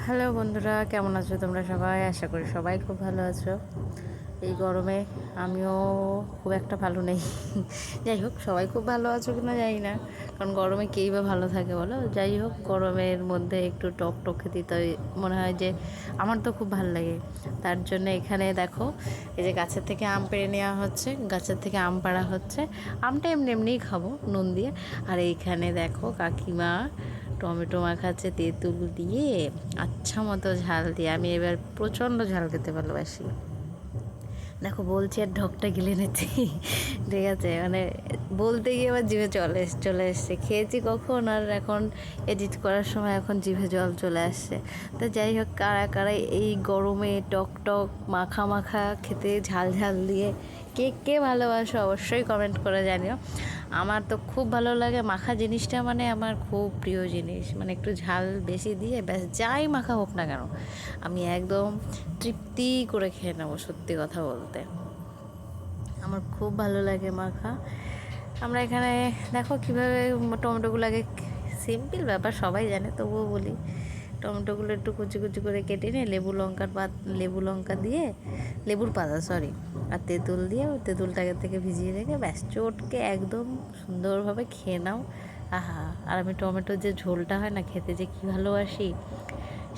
Hello বন্ধুরা, কেমন আছো তোমরা সবাই? আশা করি সবাই খুব ভালো আছো। এই গরমে আমিও খুব একটা ভালো নেই। যাই হোক, সবাই খুব ভালো আছো কিনা জানি না, কারণ গরমে কেই বা ভালো থাকে বলো। যাই হোক, গরমের মধ্যে একটু টক টক খেতে তো মনে হয় যে আমার তো খুব ভালো লাগে। তার জন্য এখানে দেখো, এই যে গাছের থেকে আম পেড়ে নেওয়া হচ্ছে, গাছের থেকে আম পাড়া হচ্ছে। আমটা এমনি এমনিই খাবো নুন দিয়ে। আর এইখানে দেখো কাকিমা টমেটো মাখাচ্ছে তেঁতুল দিয়ে, আচ্ছা মতো ঝাল দিয়ে। আমি এবার প্রচণ্ড ঝাল খেতে ভালোবাসি। দেখো বলছি আর ঢকটা গিলে নিচ্ছি, ঠিক আছে? মানে বলতে গিয়ে আবার জিভে চলে এসছে। খেয়েছি কখন, আর এখন এডিট করার সময় এখন জিভে জল চলে আসছে। তো যাই হোক, কারা কারা এই গরমে টক টক মাখা মাখা খেতে ঝাল ঝাল দিয়ে কে কে ভালোবাসো অবশ্যই কমেন্ট করে জানিও। আমার তো খুব ভালো লাগে মাখা জিনিসটা, মানে আমার খুব প্রিয় জিনিস। মানে একটু ঝাল বেশি দিয়ে ব্যাস যাই মাখা হোক না কেন, আমি একদম তৃপ্তি করে খেয়ে নেবো। সত্যি কথা বলতে আমার খুব ভালো লাগে মাখা। আমরা এখানে দেখো কীভাবে টমেটোগুলোকে, সিম্পল ব্যাপার সবাই জানে তবুও বলি, টমেটোগুলো একটু কুচি কুচি করে কেটে নিয়ে লেবু লঙ্কা দিয়ে, লেবুর পাতা সরি, আর তেঁতুল দিয়ে তেঁতুলটাকে থেকে ভিজিয়ে রেখে ব্যাস চটকে একদম সুন্দরভাবে খেয়ে নাও। আহা! আর আমি টমেটোর যে ঝোলটা হয় না, খেতে যে কী ভালোবাসি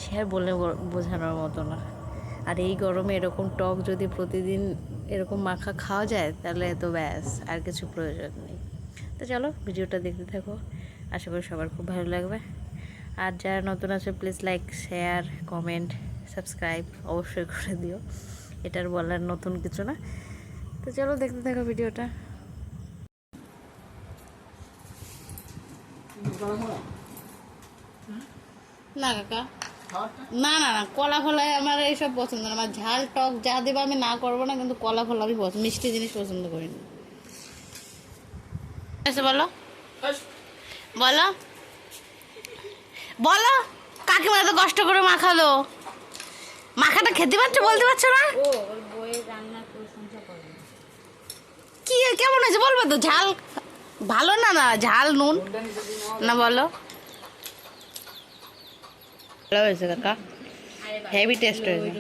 সে আর বলে বোঝানোর মতো না। আর এই গরমে এরকম টক যদি প্রতিদিন এরকম মাখা খাওয়া যায় তাহলে তো ব্যাস আর কিছু প্রয়োজন নেই। তো চলো ভিডিওটা দেখতে থাকো, আশা করি সবার খুব ভালো লাগবে। আর যারা নতুন আছে please like, share, comment, subscribe অবশ্যই করে দিও। এটার বলার নতুন কিছু না। তো চলো দেখতে থাকো ভিডিওটা। না কাকা, না না না, কলা ফলায় আমার এইসব পছন্দ না। আমার ঝাল টক যা দেবে আমি না করবো না, কিন্তু কলা ফলা আমি মিষ্টি জিনিস পছন্দ করি না। এসে বলো বলো বলো, কাকিমা এত কষ্ট করে মাখালো, মাখাটা খেতে পারছো বলতে পারছো না? কি কেমন হয়েছে বলবো তো? ঝাল ভালো না, না ঝাল নুন না, বলো। ভালো হয়েছে কাকা, হেভি টেস্ট হয়েছে।